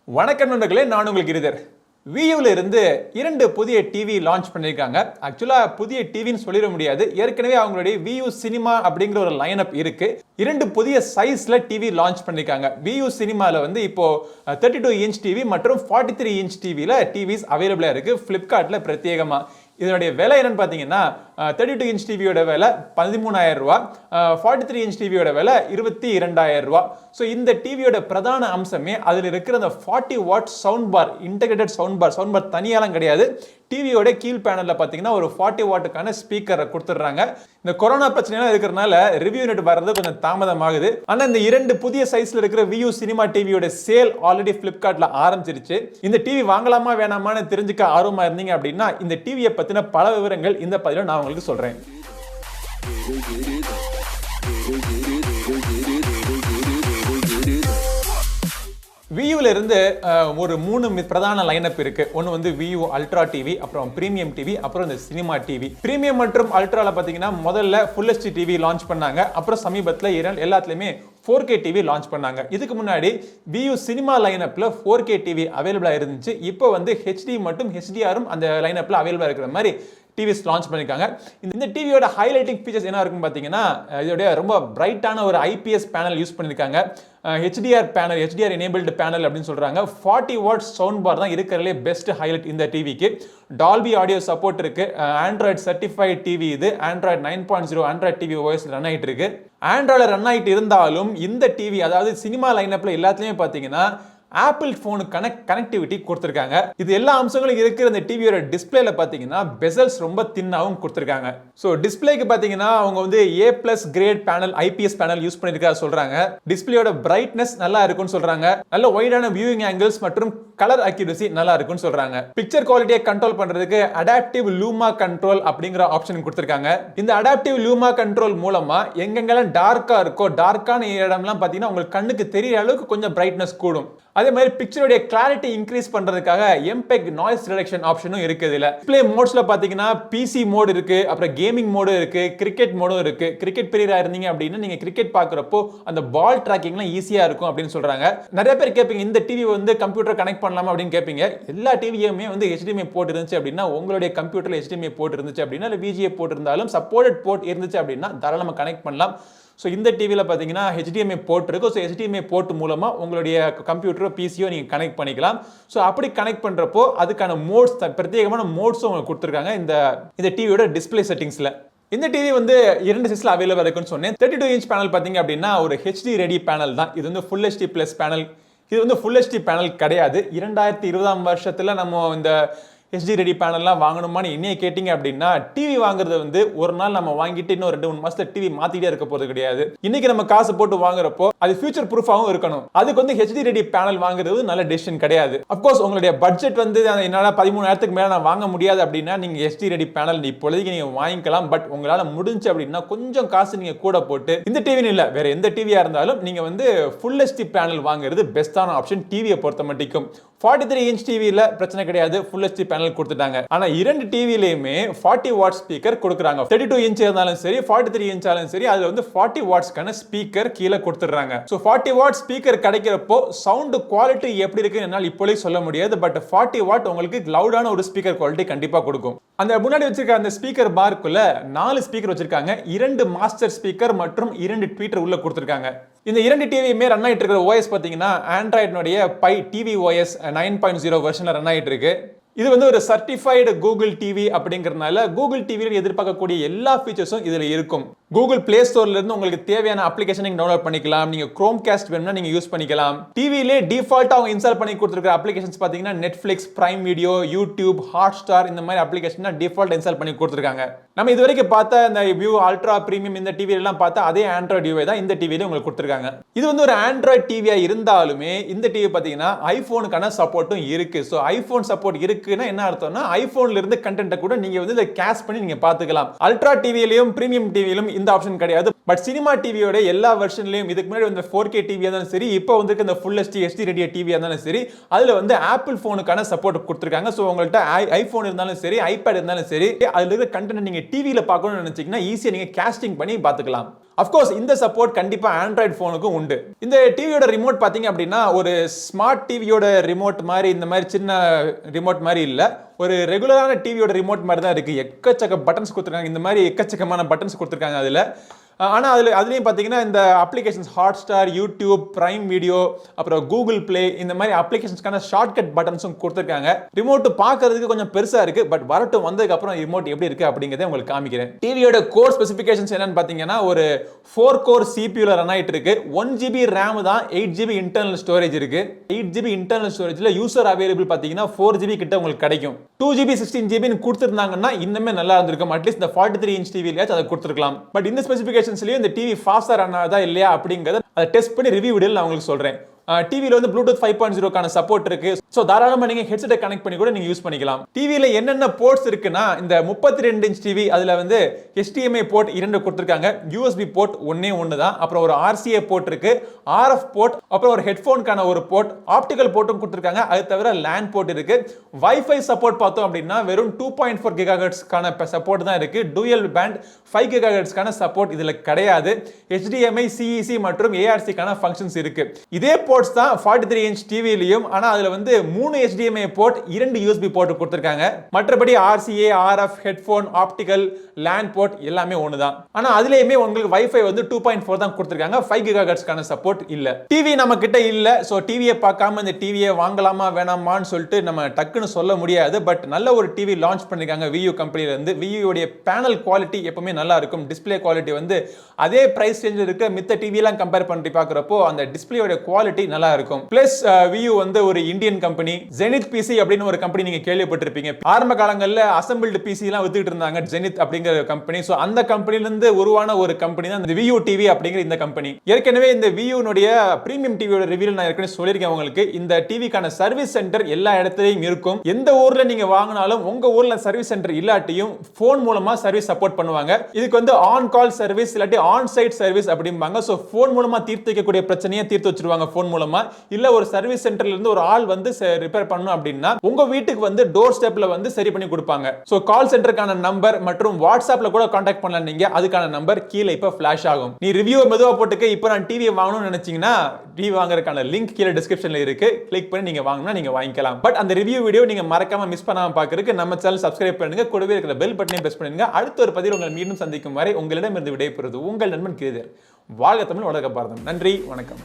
வணக்கம் நண்பர்களே, நான் உங்களுக்கு கிரிதர். வியூல இருந்து 2 புதிய டிவி லான்ச் பண்ணிருக்காங்க. ஆக்சுவலா புதிய டிவின்னு சொல்லிட முடியாது. ஏற்கனவே அவங்களுடைய வியூ சினிமா அப்படிங்கிற ஒரு லைனப் இருக்கு. 2 புதிய சைஸ்ல டிவி லான்ச் பண்ணிருக்காங்க. வியூ சினிமால வந்து இப்போ 32 இன்ச் டிவி மற்றும் 43 இன்ச் டிவில டிவிஸ் அவைலபிளா இருக்கு Flipkartல பிரத்யேகமா. இதனுடைய விலை என்னன்னு பாத்தீங்கன்னா 32 இன்ச் டிவியோட விலை 13,000 ரூபாய், 43 இன்ச் டிவியோட விலை 22,000 ரூபாய். ஸோ இந்த டிவியோட பிரதான அம்சமே அதில் இருக்கிற அந்த 40 watt sound bar, integrated sound bar தனியாலாம் கிடையாது. டிவியோட கீழ் பேனல்ல பாத்தீங்கன்னா ஒரு 40 வாட்டுக்கான ஸ்பீக்கரை கொடுத்துட்றாங்க. இந்த கொரோனா பிரச்சனைலாம் இருக்கிறதுனால ரிவ்யூ யூனிட் வர்றது கொஞ்சம் தாமதமாகுது. ஆனா இந்த 2 புதிய சைஸ்ல இருக்கிற வியூ சினிமா டிவியோட சேல் ஆல்ரெடி Flipkartல ஆரம்பிச்சிருச்சு. இந்த டிவி வாங்கலாமா வேணாமான்னு தெரிஞ்சுக்க ஆர்வமா இருந்தீங்க அப்படின்னா இந்த டிவியை பத்தின பல விவரங்கள் இந்த பதிவில் நான் உங்களுக்கு சொல்றேன். வியூல இருந்து ஒரு 3 பிரதான லைனப் இருக்கு. ஒன்னு வந்து வியூ அல்ட்ரா டிவி, அப்புறம் பிரீமியம் டிவி, அப்புறம் இந்த சினிமா டிவி. பிரீமியம் மற்றும் அல்ட்ரால பாத்தீங்கன்னா முதல்ல ஃபுல் HD டிவி லான்ச் பண்ணாங்க. அப்புறம் சமீபத்துல எல்லாத்துலயுமே 4K டிவி லான்ச் பண்ணாங்க. இதுக்கு முன்னாடி வியூ சினிமா லைனப்ல 4K டிவி அவைலபிளா இருந்துச்சு. இப்போ வந்து HD மற்றும் HDRம் அந்த லைனப்ல அவைலபிளா இருக்கிற மாதிரி டிவிஸ் லான்ச் பண்ணிருக்காங்க. இந்த டிவியோட ஹைலைட்டிங் ஃபீச்சர்ஸ் என்ன இருக்குன்னு பாத்தீங்கன்னா, இதோட ரொம்ப பிரைட்டான ஒரு IPS பேனல் யூஸ் பண்ணிருக்காங்க. HDR panel, HDR enabled panel அப்படின்னு சொல்றாங்க. 40 வாட் சவுண்ட் பார் தான் இருக்கிறதுலே பெஸ்ட் ஹைலைட் இந்த டிவிக்கு. டால்பி ஆடியோ சப்போர்ட் இருக்கு. ஆண்ட்ராய்டு சர்டிஃபைட் டிவி இது. Android 9.0 Android TV OS run ஆயிட்டு இருக்கு. ஆண்ட்ராய்டுல ரன் ஆயிட்டு இருந்தாலும் இந்த டிவி, அதாவது சினிமா லைனப்ல எல்லாத்துலயுமே பாத்தீங்கன்னா ஆப்பிள் போனுக்கான கனெக்டிவிட்டி கொடுத்திருக்காங்க. இது எல்லா அம்சங்களும் இருக்கிற இந்த டிவியோட டிஸ்பிளேல பாத்தீங்கன்னா பெசல்ஸ் ரொம்ப தின்னாவும் கொடுத்திருக்காங்க. சோ டிஸ்பிளேக்கு பாத்தீங்கன்னா அவங்க வந்து A+ grade panel IPS panel use பண்ணிருக்கா சொல்றாங்க. டிஸ்பிளேயோட பிரைட்னஸ் நல்லா இருக்குன்னு சொல்றாங்க. நல்ல வைடான வியூவிங் ஆங்கிள்ஸ் மற்றும் கலர் அக்யூரசி நல்லா இருக்குன்னு சொல்றாங்க. பிக்சர் குவாலிட்டியை கண்ட்ரோல் பண்றதுக்கு அடாப்டிவ் லூமா கண்ட்ரோல் அப்படிங்கிற ஆப்ஷன் கொடுத்திருக்காங்க. இந்த அடாப்டிவ் லூமா கண்ட்ரோல் மூலமா எங்கெங்கெல்லாம் டார்க்கா இருக்கோ, டார்க்கான இடம்லாம் பாத்தீங்கன்னா உங்களுக்கு கண்ணுக்கு தெரியற அளவுக்கு கொஞ்சம் பிரைட்னஸ் கூடும். அதே மாதிரி பிக்சரோட கிளாரிட்டி இன்க்ரீஸ் பண்றதுக்காக MPEG நாய்ஸ் ரிடக்ஷன் ஆப்ஷனும் இருக்கு. இதுல டிஸ்ப்ளே மோட்ஸ்ல பாத்தீங்கன்னா PC மோட் இருக்கு, அப்புறம் கேமிங் மோடும் இருக்கு, கிரிக்கெட் மோடும் இருக்கு. கிரிக்கெட் பிரியரா இருந்தீங்க அப்படின்னா நீங்க கிரிக்கெட் பாக்குறப்போ அந்த பால் டிராக்கிங்லாம் ஈஸியா இருக்கும் அப்படின்னு சொல்றாங்க. நிறைய பேர் கேட்பீங்க, இந்த டிவி வந்து கம்ப்யூட்டர் கனெக்ட் பண்ணலாமா அப்படின்னு கேட்பீங்க. எல்லா டிவியுமே வந்து HDMI போர்ட் இருந்துச்சு அப்படின்னா, உங்களுடைய கம்ப்யூட்டர்ல HDMI போர்ட் இருந்துச்சு அப்படின்னா, இல்ல VGA போர்ட் இருந்தாலும் சப்போர்ட்டட் போர்ட் இருந்துச்சு அப்படின்னா தாராளமா கனெக்ட் பண்ணலாம். ஸோ இந்த டிவியில் பார்த்தீங்கன்னா HDMI போர்ட் இருக்கு. ஸோ HDMI போர்ட் மூலமா உங்களுடைய கம்ப்யூட்டரோ PCயோ நீங்க கனெக்ட் பண்ணிக்கலாம். ஸோ அப்படி கனெக்ட் பண்றப்போ அதுக்கான மோட்ஸ், பிரத்யேகமான மோட்ஸும் உங்களுக்கு கொடுத்துருக்காங்க இந்த டிவியோட டிஸ்பிளே செட்டிங்ஸ்ல. இந்த டிவி வந்து 2 சைஸ்ல அவைலபிள் இருக்குன்னு சொன்னேன். 32 இன்ச் பேனல் பாத்தீங்க அப்படின்னா ஒரு HD ரெடி பேனல் தான். இது வந்து ஃபுல் HD பிளஸ் பேனல். இது வந்து ஃபுல் HD பேனல் கிடையாது. 2020ஆம் வருஷத்துல நம்ம இந்த HD ரெடி பேனல்லாம் வாங்கணுமான்னு என்னைய கேட்டீங்க அப்படின்னா, டிவி வாங்குறது வந்து ஒரு நாள் நம்ம வாங்கிட்டு இன்னும் 2-3 மாசத்துல டிவி மாத்திட்டே இருக்க போறது கிடையாது. இன்னைக்கு நம்ம காசு போட்டு வாங்குறப்போ அது ஃபியூச்சர் ப்ரூஃபாவும் இருக்கணும். அதுக்கு வந்து HD ரெடி பேனல் வாங்குறது நல்ல டெசிஷன் கிடையாது. அப்கோர்ஸ் உங்களுடைய பட்ஜெட் வந்து என்னால 13,000க்கு மேல நான் வாங்க முடியாது அப்படின்னா நீங்க HD ரெடி பேனல் இப்போதைக்கு நீங்க வாங்கிக்கலாம். பட் உங்களால முடிஞ்சு அப்படின்னா கொஞ்சம் காசு நீங்க கூட போட்டு, இந்த டிவி இல்ல வேற எந்த டிவியா இருந்தாலும் நீங்க வந்து ஃபுல் HD பேனல் வாங்குறது பெஸ்டான ஆப்ஷன் டிவியை பொறுத்த மட்டும். 43 இன்ச் டிவில பிரச்சனை கிடையாது, ஃபுல் HD பேனல் கொடுத்துட்டாங்க. ஆனா 2 டிவிலயுமே 40 வாட் ஸ்பீக்கர் கொடுக்குறாங்க. 32 இன்ச் இருந்தாலும் சரி, 43 இன்ச்சாலும் சரி, அதுல வந்து 40 வாட்ஸ்க்கான ஸ்பீக்கர் கீழே கொடுத்துறாங்க. சோ 40 வாட் ஸ்பீக்கர் கிடைக்கிறப்போ சவுண்ட் குவாலிட்டி எப்படி இருக்குன்னு என்னால் இப்போலே சொல்ல முடியாது. பட் 40 வாட் உங்களுக்கு லவுடான ஒரு ஸ்பீக்கர் குவாலிட்டி கண்டிப்பா கொடுக்கும். அந்த முன்னாடி வச்சிருக்க அந்த ஸ்பீக்கர் பார்க்குள்ள 4 ஸ்பீக்கர் வச்சிருக்காங்க. 2 மாஸ்டர் ஸ்பீக்கர் மற்றும் 2 ட்வீட்டர் உள்ள கொடுத்திருக்காங்க. இந்த 2 டிவியுமே ரன் ஆயிட்டு இருக்கிற OS பாத்தீங்கன்னா ஆண்ட்ராய்டுனுடைய பை டிவி OS 9.0 வெர்ஷன்ல ரன் ஆயிட்டு இருக்கு. இது வந்து ஒரு சர்டிஃபைடு கூகுள் டிவி அப்படிங்கறதுனால கூகுள் டிவியில் எதிர்பார்க்கக்கூடிய எல்லா ஃபீச்சர்ஸும் இதுல இருக்கும். கூகுள் பிளே ஸ்டோர்ல இருந்து உங்களுக்கு தேவையான அப்ளிகேஷன் நீங்க டவுன்லோட் பண்ணிக்கலாம். நீங்க Chromecast வேணும்னா நீங்க யூஸ் பண்ணிக்கலாம். டிவிலே டிஃபால்ட்டா அவங்க இன்ஸ்டால் பண்ணி கொடுத்திருக்கிற அப்ளிகேஷன்ஸ் பாத்தீங்கன்னா Netflix, Prime Video, YouTube, Hotstar இந்த மாதிரி அப்ளிகேஷன் டிஃபால்ட் இன்ஸ்டால் பண்ணி கொடுத்திருக்காங்க. நம்ம இதுவரைக்கும் பார்த்த இந்த வியூ அல்ட்ரா பிரீமியம் இந்த டிவி எல்லாம் பார்த்தா அதே ஆண்ட்ராய்டு டிவி தான் இந்த டிவில உங்களுக்கு கொடுத்திருக்காங்க. இது வந்து ஒரு ஆண்ட்ராய்டு டிவியா இருந்தாலுமே இந்த டிவி பாத்தீங்கன்னா ஐபோனுக்கான சப்போர்ட்டும் இருக்கு. சோ ஐபோன் சப்போர்ட் இருக்குன்னா என்ன அர்த்தம்னா ஐபோன்ல இருந்து கண்டென்ட் கூட நீங்க வந்து இத கேஷ் பண்ணி நீங்க பாத்துக்கலாம். அல்ட்ரா டிவிலயும் பிரீமியம் டிவிலயும் இந்த ஆப்ஷன் கிடையாது. பட் சினிமா டிவியோட எல்லா வெர்ஷன்லயும் இதுக்கு முன்னாடி வந்து 4K டிவியா இருந்தாலும் சரி, இப்போ வந்து இந்த ஃபுல் HD ரெடி டிவியா இருந்தாலும் சரி, அதுல வந்து ஆப்பிள் போனுக்கான சப்போர்ட் கொடுத்திருக்காங்க. சோ உங்கள்ட்ட ஐபோன் இருந்தாலும் சரி, ஐபேட் இருந்தாலும் சரி, அதுல இருக்கிற கண்டென்ட் நீங்க டிவில பார்க்கணும்னு நினைச்சீங்கன்னா ஈஸியா நீங்க கேஸ்டிங் பண்ணி பாத்துக்கலாம். அஃப்கோர்ஸ் இந்த சப்போர்ட் கண்டிப்பா ஆண்ட்ராய்டு போனுக்கும் உண்டு. இந்த டிவியோட ரிமோட் பாத்தீங்க அப்படின்னா ஒரு ஸ்மார்ட் டிவியோட ரிமோட் மாதிரி இந்த மாதிரி சின்ன ரிமோட் மாதிரி இல்ல, ஒரு ரெகுலரான டிவியோட ரிமோட் மாதிரி தான் இருக்கு. எக்கச்சக்க பட்டன்ஸ் கொடுத்துருக்காங்க, இந்த மாதிரி எக்கச்சக்கமான பட்டன்ஸ் கொடுத்துருக்காங்க அதுல. ஆனா அதுலயும் பாத்தீங்கன்னா இந்த applications Hotstar, YouTube, prime video, அப்புறம் கூகுள் பிளே இந்த மாதிரி அப்ளிகேஷன்ஸ்க்கான ஷார்ட்கட் பட்டன்ஸும் கொடுத்துருக்காங்க. ரிமோட் பார்க்கிறதுக்கு கொஞ்சம் பெருசா இருக்கு, பட் வரட்டும் வந்ததுக்கு அப்புறம் ரிமோட் எப்படி இருக்கு அப்படிங்கறத உங்களுக்கு காமிக்கிறேன். டிவியோட கோர் ஸ்பெசிஃபிகேஷன்ஸ் என்னன்னு பாத்தீங்கன்னா ஒரு 4 கோர் CPU ரன் ஆயிட்டு இருக்கு. 1 GB RAM தான், 8 GB இன்டர்னல் ஸ்டோரேஜ் இருக்கு. 8 GB இன்டர்னல் ஸ்டோரேஜ்ல யூசர் அவைலபிள் பாத்தீங்கன்னா 4 GB கிட்ட உங்களுக்கு கிடைக்கும். 2 GB 16 GB கொடுத்திருந்தாங்கன்னா இன்னுமே நல்லா இருந்திருக்கும். அட்லீஸ்ட் இந்த 43 இன்ச் டிவிலயாச்சும் அதை கொடுத்துருக்கலாம். பட் இந்த ஸ்பெசிஃபிகேஷன்ஸ்லயும் இந்த டிவி ஃபாஸ்டா ரன் ஆகுதா இல்லையா அப்படிங்கறத அதை டெஸ்ட் பண்ணி ரிவ்யூ வீடியோல நான் உங்களுக்கு சொல்றேன். டிவில வந்து ப்ளூடூத் 5.0 கான சப்போர்ட் இருக்கு. சோ தாராளமா நீங்க ஹெட்செட்டை கனெக்ட் பண்ணி கூட நீங்க யூஸ் பண்ணிக்கலாம். டிவில என்னென்ன போர்ட்ஸ் இருக்குன்னா இந்த 32 இன்ச் டிவி அதுல வந்து HDMI போர்ட் 2 கொடுத்திருக்காங்க, USB போர்ட் ஒண்ணு தான், அப்புறம் ஒரு RCA போர்ட் இருக்கு, RF போர்ட், அப்புறம் ஒரு ஹெட்போனுக்கான ஒரு போர்ட், ஆப்டிகல் போர்ட்டும் கொடுத்திருக்காங்க. அது தவிர LAN போர்ட் இருக்கு. வைஃபை சப்போர்ட் பார்த்தோம் அப்படின்னா வெறும் 2.4 GHz கான சப்போர்ட் தான் இருக்கு. டூயல் பேண்ட் 5 GHz கான சப்போர்ட் இதுல கிடையாது. HDMI, CEC மற்றும் ARC கான ஃபங்க்ஷன்ஸ் இருக்கு. இதே போர்ட்ஸ் தான் 43 இன்ச் டிவிலயும், ஆனா அதுல வந்து 3 HDMI போர்ட், 2 USB போர்ட் கொடுத்திருக்காங்க. மற்றபடி RCA, RF, headphone, optical, LAN port எல்லாமே ஒண்ணுதான். ஆனா அதுலயுமே உங்களுக்கு வைஃபை வந்து 2.4 தான் கொடுத்திருக்காங்க. 5 GHz கான சப்போர்ட் இல்ல. டிவி நம்ம கிட்ட இல்ல. சோ டிவியை பார்க்காம இந்த டிவியை வாங்கலாமா வேணாமான்னு சொல்லிட்டு நம்ம டக்குன்னு சொல்ல முடியாது. பட் நல்ல ஒரு டிவி லான்ச் பண்ணிருக்காங்க VU கம்பெனில இருந்து. VU உடைய பேனல் குவாலிட்டி எப்பவுமே நல்லா இருக்கும். டிஸ்ப்ளே குவாலிட்டி வந்து அதே பிரைஸ் ரேஞ்சில் இருக்க மித்த டிவி எல்லாம் கம்பேர் பண்ணி பார்க்கறப்போ அந்த டிஸ்ப்ளேயோட குவாலிட்டி நல்லா இருக்கும். பிளஸ் VU வந்து ஒரு இந்தியன் கம்பெனி. ஜெனித் PC அப்படின்னு ஒரு கம்பெனி நீங்க கேள்விப்பட்டிருப்பீங்க. ஆரம்ப காலங்கள்ல அசெம்பிள்டு PC எல்லாம் வித்துட்டு இருந்தாங்க ஜெனித் அப்படிங்கிற கம்பெனி. சோ அந்த கம்பெனில இருந்து உருவான ஒரு கம்பெனி தான் இந்த VU TV அப்படிங்கிற இந்த கம்பெனி. ஏற்கனவே இந்த VU னுடைய பிரீமியம் டிவியோட ரிவ்யூல நான் ஏற்கனவே சொல்லிருக்கேன் உங்களுக்கு. இந்த டிவிக்கான சர்வீஸ் சென்டர் எல்லா இடத்துலயும் இருக்கும். எந்த ஊர்ல நீங்க வாங்கினாலும் உங்க ஊர்ல சர்வீஸ் சென்டர் இல்லாட்டியும் போன் மூலமா சர்வீஸ் சப்போர்ட் பண்ணுவாங்க. இதுக்கு வந்து ஆன் கால் சர்வீஸ் இல்லாட்டி ஆன் சைட் சர்வீஸ் அப்படிம்பாங்க. சோ போன் மூலமா தீர்த்து வைக்கக்கூடிய பிரச்சனையை தீர்த்து வச்சிருவாங்க போன் மூலமா. இல்ல ஒரு சர்வீஸ் சென்டர்ல இருந்து ஒரு ஆள் வந்து ரிப்பேர் பண்ணனும் அப்படினா உங்க வீட்டுக்கு வந்து டோர் ஸ்டெப்ல வந்து சரி பண்ணி கொடுப்பாங்க. சோ கால் சென்டருக்கான நம்பர் மற்றும் வாட்ஸ்அப்ல கூட கான்டாக்ட் பண்ணலாம் நீங்க. அதுக்கான நம்பர் கீழ இப்ப ஃபிளாஷ் ஆகும். நீ ரிவ்யூ மெதுவா போட்டுக்க இப்போ நான் டிவி வாங்கணும்னு நினைச்சீங்கன்னா டிவி வாங்குறதுக்கான லிங்க் கீழ டிஸ்கிரிப்ஷன்ல இருக்கு. கிளிக் பண்ணி நீங்க வாங்குனா நீங்க வாங்கிக்கலாம். பட் அந்த ரிவ்யூ வீடியோ நீங்க மறக்காம மிஸ் பண்ணாம பார்க்கிறதுக்கு நம்ம சேனல் சப்ஸ்கிரைப் பண்ணுங்க. கூடவே இருக்கிற பெல் பட்டனையும் பிரஸ் பண்ணுங்க. அடுத்த ஒரு பதிவில் உங்களை மீண்டும் சந்திக்கும் வரை உங்களிடமிருந்து விடைபெறுவது உங்கள் நண்பன் கிரிதர். வாழ்க தமிழ், வளர்க பாரதம். நன்றி, வணக்கம்.